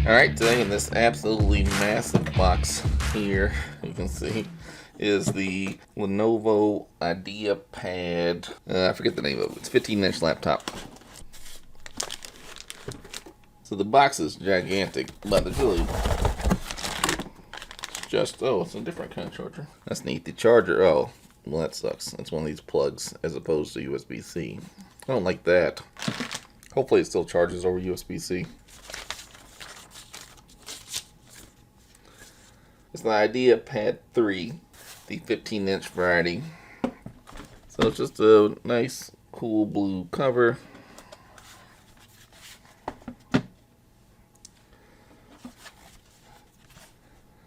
Alright, today in this absolutely massive box here, you can see, is the Lenovo IdeaPad. I forget the name of it. It's a 15-inch laptop. So the box is gigantic, but it's really just, oh, it's a different kind of charger. That's neat. The charger, oh, well that sucks. It's one of these plugs as opposed to USB-C. I don't like that. Hopefully it still charges over USB-C. It's the IdeaPad 3, the 15-inch variety. So it's just a nice, cool blue cover.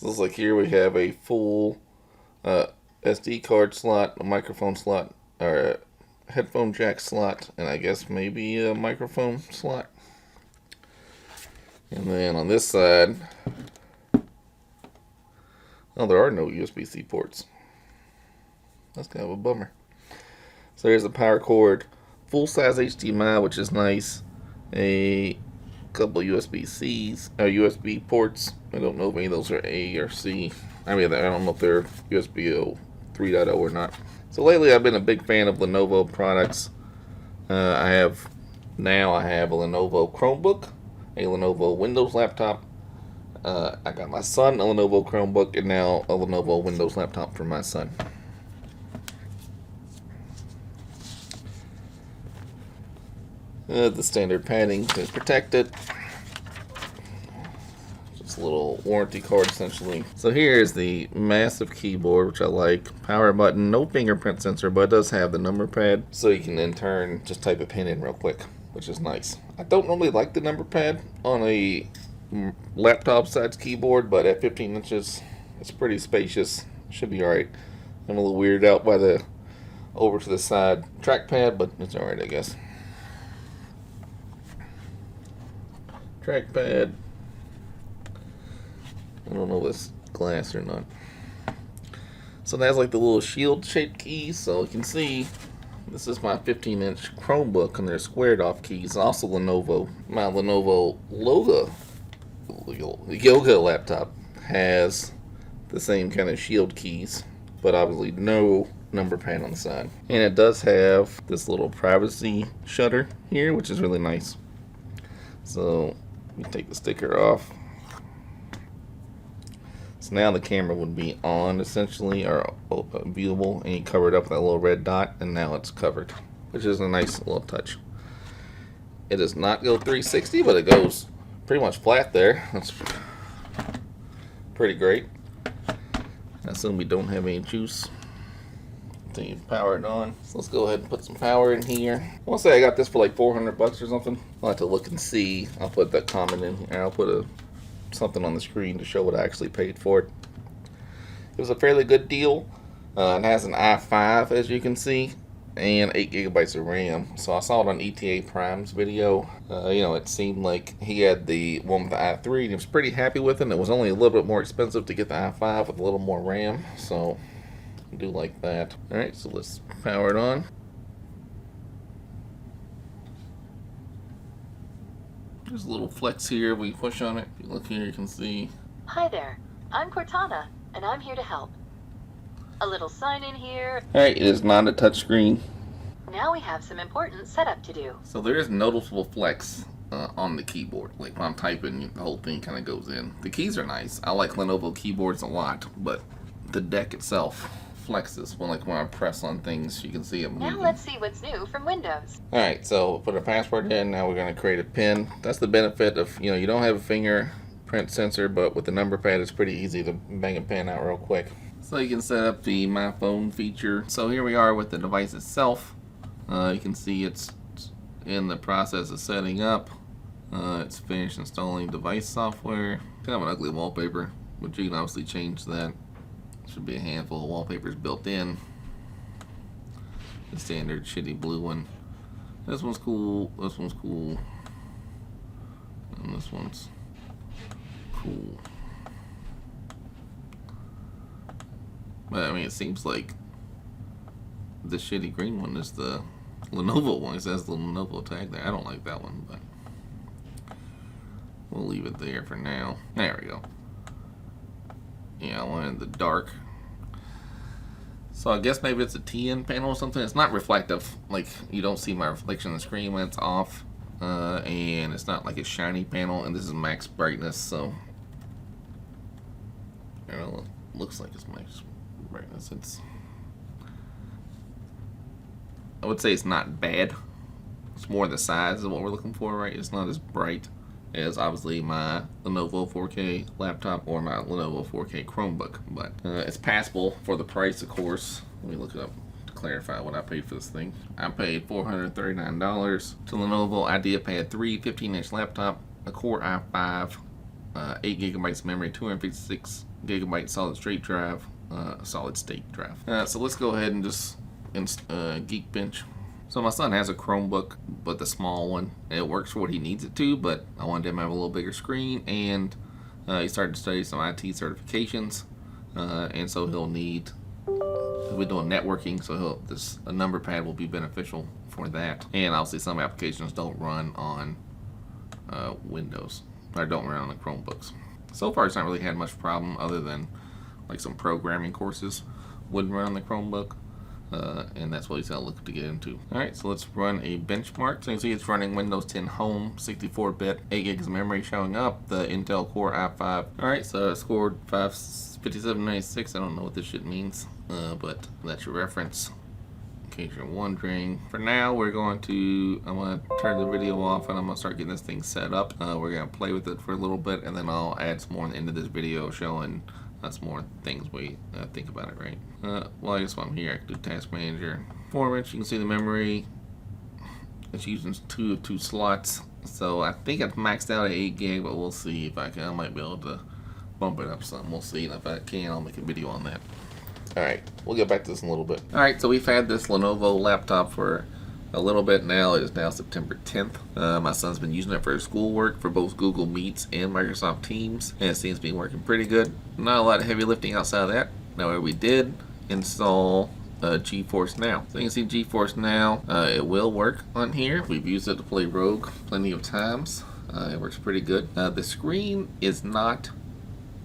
Looks like here we have a full SD card slot, a microphone slot, or a headphone jack slot, and I guess maybe a microphone slot. And then on this side, oh, there are no USB-C ports. That's kind of a bummer. So here's the power cord, full-size HDMI, which is nice. A couple USB-Cs, USB ports. I don't know if any of those are A or C. I mean, I don't know if they're USB 3.0 or not. So lately, I've been a big fan of Lenovo products. I have a Lenovo Chromebook, a Lenovo Windows laptop. I got my son a Lenovo Chromebook, and now a Lenovo Windows laptop for my son. The standard padding to protect it. Just a little warranty card, essentially. So here's the massive keyboard, which I like. Power button, no fingerprint sensor, but it does have the number pad, so you can in turn just type a pin in real quick, which is nice. I don't normally like the number pad on a laptop size keyboard, but at 15 inches it's pretty spacious. Should be alright. I'm a little weirded out by the over to the side trackpad, but it's alright, I guess. Trackpad, I don't know if it's glass or not. So it has like the little shield shaped keys, so you can see this is my 15-inch Chromebook, and they're squared off keys. Also Lenovo, my Lenovo Yoga laptop has the same kind of shield keys, but obviously no number pad on the side. And it does have this little privacy shutter here, which is really nice. So you take the sticker off. So now the camera would be on, essentially, or viewable, and you cover it up with that little red dot, and now it's covered, which is a nice little touch. It does not go 360, but it goes pretty much flat there. That's pretty great. I assume we don't have any juice until you power it on. So let's go ahead and put some power in here. I want to say I got this for like 400 bucks or something. I'll have to look and see. I'll put that comment in here. I'll put something on the screen to show what I actually paid for it. It was a fairly good deal. It has an i5, as you can see, and 8 gigabytes of RAM. So I saw it on ETA Prime's video. It seemed like he had the one with the i3, and he was pretty happy with it. And it was only a little bit more expensive to get the i5 with a little more RAM, so I do like that. Alright, so let's power it on. There's a little flex here. We push on it. If you look here, you can see. Hi there, I'm Cortana, and I'm here to help. A little sign in here. Alright, it is not a touchscreen. Now we have some important setup to do. So there is noticeable flex on the keyboard. Like when I'm typing, the whole thing kind of goes in. The keys are nice. I like Lenovo keyboards a lot, but the deck itself flexes when I press on things. You can see it moving. Now let's see what's new from Windows. Alright, so put a password in. Now we're going to create a pin. That's the benefit of, you don't have a fingerprint sensor, but with the number pad it's pretty easy to bang a pin out real quick. So you can set up the My Phone feature. So here we are with the device itself. You can see it's in the process of setting up. It's finished installing device software. Kind of an ugly wallpaper, but you can obviously change that. Should be a handful of wallpapers built in. The standard shitty blue one. This one's cool. This one's cool. And this one's cool. But I mean, it seems like the shitty green one is the Lenovo one. It says the Lenovo tag there. I don't like that one, but We'll leave it there for now. There we go. Yeah, I wanted the dark. So I guess maybe it's a TN panel or something. It's not reflective. Like, you don't see my reflection on the screen when it's off. And it's not like a shiny panel. And this is max brightness, so... I don't know, it looks like it's max brightness. I would say it's not bad. It's more the size of what we're looking for, right? It's not as bright as obviously my Lenovo 4K laptop or my Lenovo 4K Chromebook, but it's passable for the price, of course. Let me look it up to clarify what I paid for this thing. I paid $439 to Lenovo IdeaPad 3 15-inch laptop, a Core i5, 8 gigabytes of memory, 256 gigabyte solid state drive, solid state drive. So let's go ahead and just Geekbench. So my son has a Chromebook, but the small one. It works for what he needs it to, but I wanted him to have a little bigger screen, and he started to study some IT certifications, and so he'll need. We're doing networking, so a number pad will be beneficial for that. And obviously, some applications don't run on Windows, or don't run on the Chromebooks. So far, it's not really had much problem, other than like some programming courses wouldn't run on the Chromebook. And that's what he's going to look to get into. Alright, so let's run a benchmark. So you can see it's running Windows 10 Home, 64-bit, 8 gigs of memory showing up, the Intel Core i5. Alright, so I scored 55796. I don't know what this shit means, but that's your reference in case you're wondering. For now, I'm going to turn the video off, and I'm going to start getting this thing set up. We're going to play with it for a little bit, and then I'll add some more in the end of this video showing that's more things we think about it, right? Well, I guess while I'm here, I can do Task Manager. Performance, you can see the memory. It's using two slots. So I think I've maxed out at 8 gig, but we'll see if I can. I might be able to bump it up some. We'll see. And if I can, I'll make a video on that. Alright, we'll get back to this in a little bit. Alright, so we've had this Lenovo laptop for a little bit now. It is now September 10th. My son's been using it for his schoolwork for both Google Meets and Microsoft Teams, and it seems to be working pretty good. Not a lot of heavy lifting outside of that. However, we did install GeForce Now. So you can see GeForce Now. It will work on here. We've used it to play Rogue plenty of times. It works pretty good. The screen is not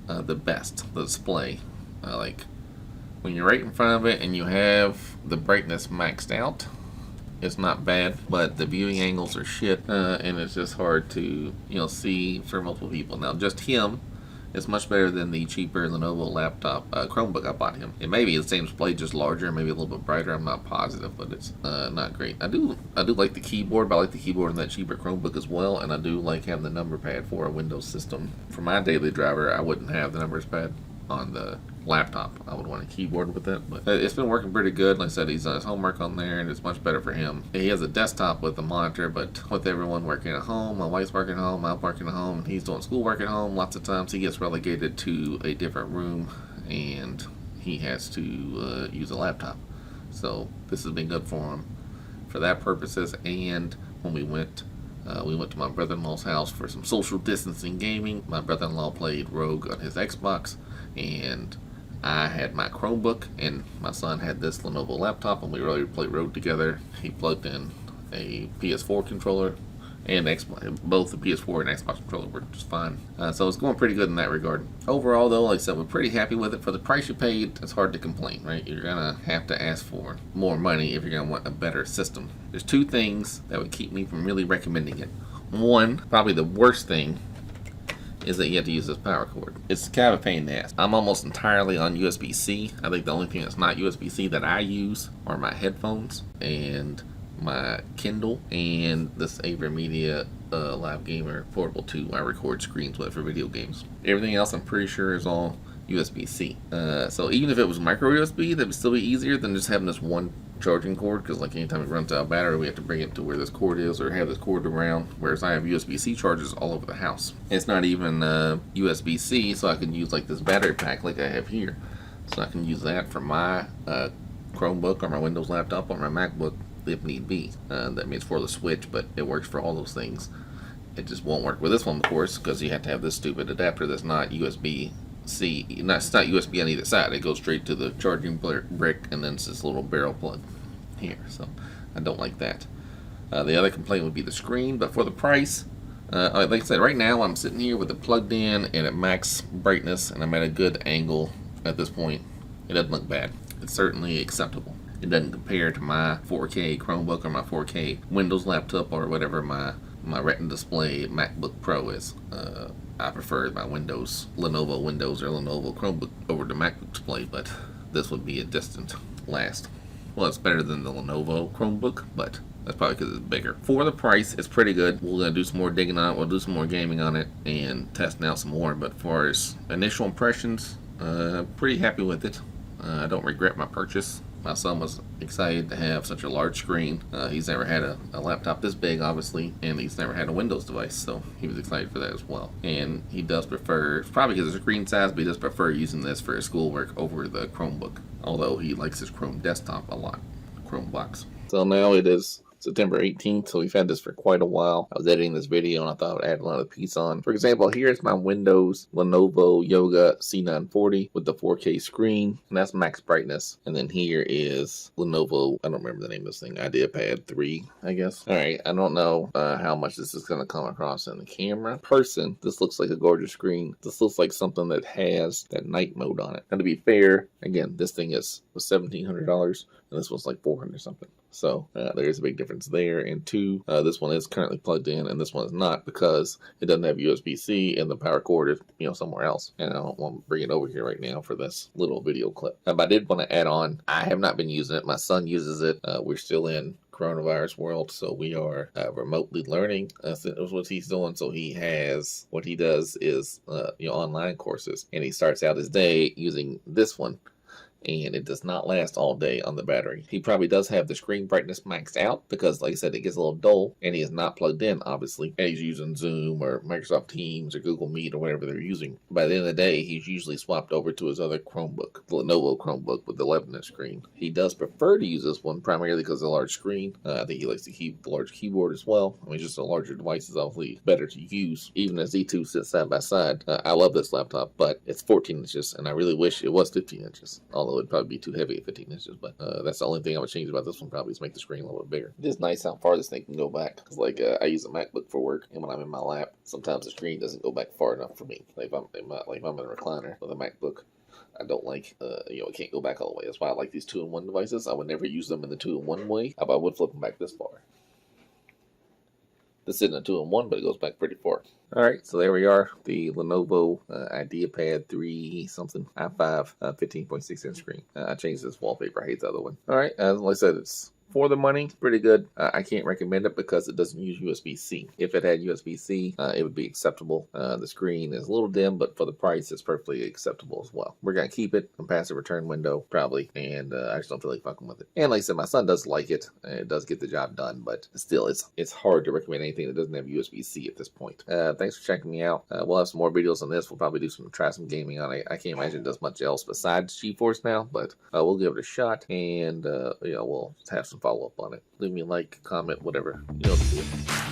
the best. The display, like when you're right in front of it and you have the brightness maxed out, it's not bad, but the viewing angles are shit, and it's just hard to see for multiple people. Now, just him is much better than the cheaper Lenovo laptop Chromebook I bought him. It may be the same display, just larger, maybe a little bit brighter. I'm not positive, but it's not great. I do like the keyboard, but I like the keyboard in that cheaper Chromebook as well, and I do like having the number pad for a Windows system. For my daily driver, I wouldn't have the numbers pad on the laptop. I would want a keyboard with it, but it's been working pretty good. Like I said, he's done his homework on there, and it's much better for him. He has a desktop with a monitor, but with everyone working at home, my wife's working at home, I'm working at home, and he's doing schoolwork at home, lots of times he gets relegated to a different room, and he has to use a laptop. So this has been good for him for that purposes. And when we went to my brother-in-law's house for some social distancing gaming. My brother-in-law played Rogue on his Xbox, and I had my Chromebook, and my son had this Lenovo laptop, and we really played Rogue together. He plugged in a PS4 controller and Xbox. Both the PS4 and Xbox controller worked just fine. So it's going pretty good in that regard. Overall, though, like I said, we're pretty happy with it. For the price you paid, it's hard to complain, right? You're going to have to ask for more money if you're going to want a better system. There's two things that would keep me from really recommending it. One, probably the worst thing, is that you have to use this power cord. It's kind of a pain in the ass. I'm almost entirely on USB-C. I think the only thing that's not USB-C that I use are my headphones and my Kindle and this AverMedia Live Gamer Portable 2 I record screens with for video games. Everything else I'm pretty sure is all USB-C. So even if it was micro USB, that would still be easier than just having this one charging cord, because like anytime it runs out of battery, we have to bring it to where this cord is or have this cord around, whereas I have USB-C chargers all over the house. It's not even USB-C, so I can use like this battery pack like I have here. So I can use that for my Chromebook or my Windows laptop or my MacBook if need be. That means for the Switch, but it works for all those things. It just won't work with this one, of course, because you have to have this stupid adapter that's not USB-C. It's not USB on either side. It goes straight to the charging brick, and then it's this little barrel plug here. So I don't like that. The other complaint would be the screen, but for the price, Like I said, right now I'm sitting here with it plugged in and at max brightness, and I'm at a good angle at this point. It doesn't look bad. It's certainly acceptable. It doesn't compare to my 4K Chromebook or my 4K Windows laptop or whatever my Retina display MacBook Pro is. I prefer my Lenovo Windows or Lenovo Chromebook over the MacBook display, but this would be a distant last. Well, it's better than the Lenovo Chromebook, but that's probably because it's bigger. For the price, it's pretty good. We're going to do some more digging on it. We'll do some more gaming on it and testing out some more. But for as initial impressions, pretty happy with it. I don't regret my purchase. My son was excited to have such a large screen. He's never had a laptop this big, obviously, and he's never had a Windows device, so he was excited for that as well. And he does prefer, probably because of the screen size, but he does prefer using this for his schoolwork over the Chromebook, although he likes his Chrome desktop a lot, CHROMEBOX. So now it is September 18th, so we've had this for quite a while. I was editing this video and I thought I would add another piece on. For example, here's my Windows Lenovo Yoga C940 with the 4K screen, and that's max brightness. And then here is Lenovo, I don't remember the name of this thing, IdeaPad 3, I guess. Alright, I don't know how much this is going to come across in the camera. Person, this looks like a gorgeous screen. This looks like something that has that night mode on it. And to be fair, again, this thing was $1,700 and this was like $400 something. So there is a big difference there. And two, this one is currently plugged in and this one is not because it doesn't have USB-C and the power cord is somewhere else. And I don't want to bring it over here right now for this little video clip. But I did want to add on, I have not been using it. My son uses it. We're still in coronavirus world, so we are remotely learning. That's what he's doing. So he has, what he does is online courses, and he starts out his day using this one. And it does not last all day on the battery. He probably does have the screen brightness maxed out because, like I said, it gets a little dull, and he is not plugged in, obviously, and he's using Zoom or Microsoft Teams or Google Meet or whatever they're using. By the end of the day, he's usually swapped over to his other Chromebook, the Lenovo Chromebook with the 11-inch screen. He does prefer to use this one primarily because of the large screen. I think he likes to keep the large keyboard as well. I mean, just a larger device is obviously better to use, even as these two sit side by side. I love this laptop, but it's 14 inches, and I really wish it was 15 inches, although it'd probably be too heavy at 15 inches, but that's the only thing I would change about this one, probably, is make the screen a little bit bigger. It is nice how far this thing can go back, because I use a MacBook for work, and when I'm in my lap, sometimes the screen doesn't go back far enough for me. Like if I'm in a recliner with a MacBook, I don't like, it can't go back all the way. That's why I like these 2-in-1 devices. I would never use them in the 2-in-1 way, but I would flip them back this far. This isn't a 2-in-1, but it goes back pretty far. Alright, so there we are. The Lenovo IdeaPad 3 something i5 15.6-inch screen. I changed this wallpaper. I hate the other one. Alright, as I said, it's for the money, pretty good. I can't recommend it because it doesn't use USB-C. If it had USB-C, it would be acceptable. The screen is a little dim, but for the price, it's perfectly acceptable as well. We're going to keep it and pass the return window, probably, and I just don't feel like fucking with it. And like I said, my son does like it, and it does get the job done, but still, it's hard to recommend anything that doesn't have USB-C at this point. Thanks for checking me out. We'll have some more videos on this. We'll probably try some gaming on it. I can't imagine it does much else besides GeForce now, but we'll give it a shot, and we'll have some follow up on it. Leave me a like, comment, whatever. You know what to do.